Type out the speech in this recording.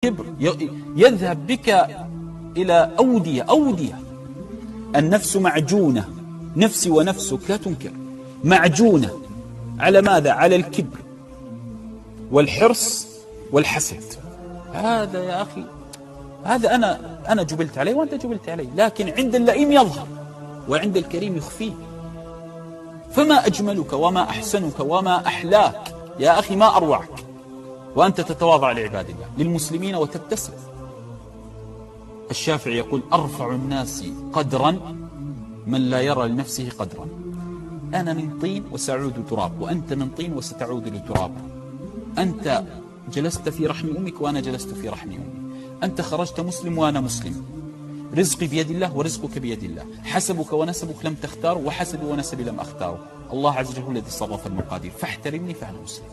الكبر يذهب بك إلى أودية. النفس معجونة، نفسي ونفسك لا تنكر، معجونة على ماذا؟ على الكبر والحرص والحسد. هذا يا أخي، هذا أنا جبلت عليه وأنت جبلت عليه، لكن عند اللئيم يظهر وعند الكريم يخفيه. فما أجملك وما أحسنك وما أحلاك يا أخي، ما أروعك وأنت تتواضع لعباد الله للمسلمين وتبتسم. الشافعي يقول: أرفع الناس قدرا من لا يرى لنفسه قدرا. أنا من طين وسأعود تراب، وأنت من طين وستعود لتراب. أنت جلست في رحم أمك وأنا جلست في رحم أمي. أنت خرجت مسلم وأنا مسلم. رزقي بيد الله ورزقك بيد الله. حسبك ونسبك لم تختار، وحسبي ونسبي لم أختار. الله عز وجل الذي صرف المقادير، فاحترمني فأنا مسلم.